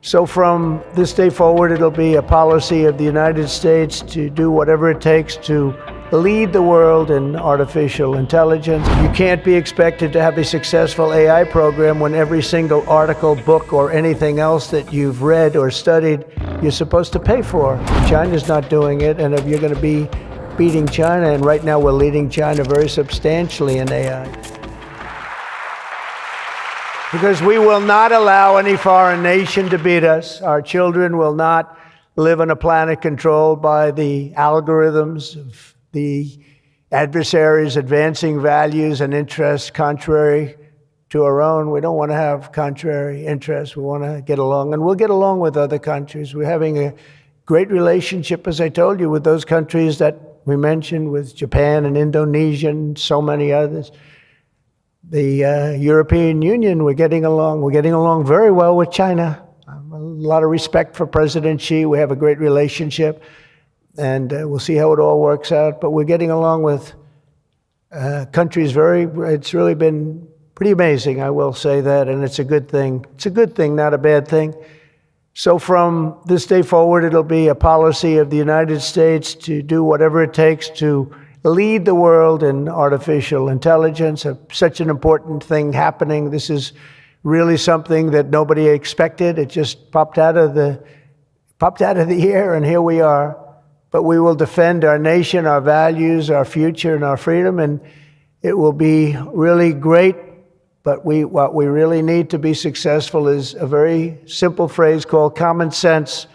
So from this day forward, it'll be a policy of the United States to do whatever it takes to lead the world in artificial intelligence. You can't be expected to have a successful AI program when every single article, book, or anything else that you've read or studied, you're supposed to pay for. China's not doing it, and if you're going to be beating China, and right now we're leading China very substantially in AI. Because we will not allow any foreign nation to beat us. Our children will not live on a planet controlled by the algorithms of the adversaries advancing values and interests contrary to our own. We don't want to have contrary interests. We want to get along, and we'll get along with other countries. We're having a great relationship, as I told you, with those countries that we mentioned, with Japan and Indonesia and so many others. The European Union, we're getting along. We're getting along very well with China. A lot of respect for President Xi. We have a great relationship, and we'll see how it all works out. But we're getting along with countries it's really been pretty amazing, I will say that, and it's a good thing. It's a good thing, not a bad thing. So from this day forward, it'll be a policy of the United States to do whatever it takes to lead the world in artificial intelligence. Such an important thing happening. This is really something that nobody expected. It just popped out of the air, and here we are. But we will defend our nation, our values, our future, and our freedom, and it will be really great. But what we really need to be successful is a very simple phrase called common sense,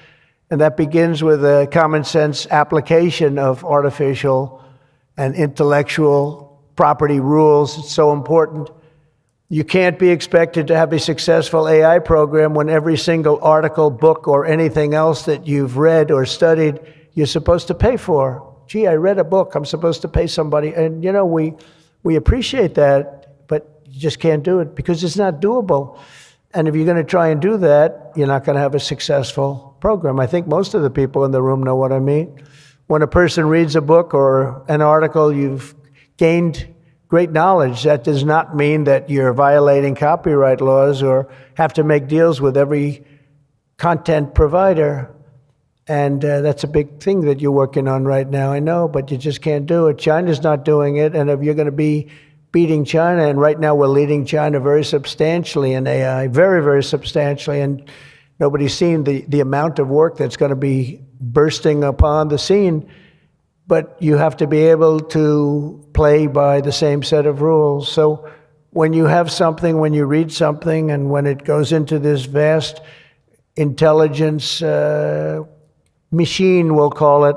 and that begins with a common sense application of artificial and intellectual property rules. It's so important. You can't be expected to have a successful AI program when every single article, book, or anything else that you've read or studied, you're supposed to pay for. Gee, I read a book, I'm supposed to pay somebody. And you know, we appreciate that, but you just can't do it because it's not doable. And if you're going to try and do that, you're not going to have a successful program. I think most of the people in the room know what I mean. When a person reads a book or an article, you've gained great knowledge. That does not mean that you're violating copyright laws or have to make deals with every content provider. And that's a big thing that you're working on right now, I know, but you just can't do it. China's not doing it, and if you're going to be beating China, and right now we're leading China very substantially in AI, very, very substantially, and nobody's seen the amount of work that's going to be bursting upon the scene, but you have to be able to play by the same set of rules. So when you have something, when you read something, and when it goes into this vast intelligence machine, we'll call it,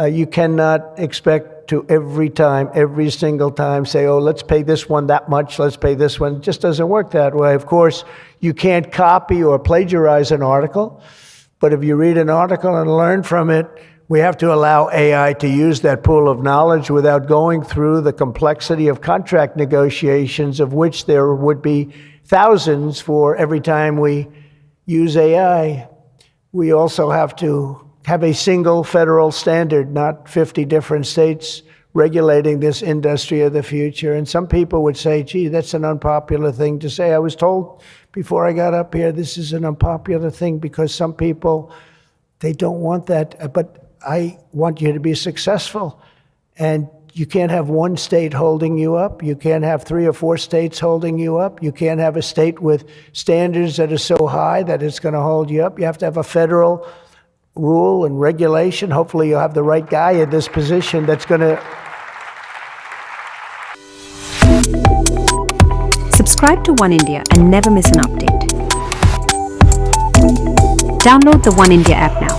you cannot expect to every single time say, oh, let's pay this one that much, let's pay this one. It just doesn't work that way. Of course, you can't copy or plagiarize an article, but if you read an article and learn from it, we have to allow AI to use that pool of knowledge without going through the complexity of contract negotiations, of which there would be thousands for every time we use AI. We also have to have a single federal standard, not 50 different states regulating this industry of the future. And some people would say, gee, that's an unpopular thing to say. I was told before I got up here, this is an unpopular thing because some people, they don't want that. But I want you to be successful. And you can't have one state holding you up. You can't have 3 or 4 states holding you up. You can't have a state with standards that are so high that it's going to hold you up. You have to have a federal rule and regulation. Hopefully you'll have the right guy in this position that's going to... Subscribe to Oneindia and never miss an update. Download the Oneindia app now.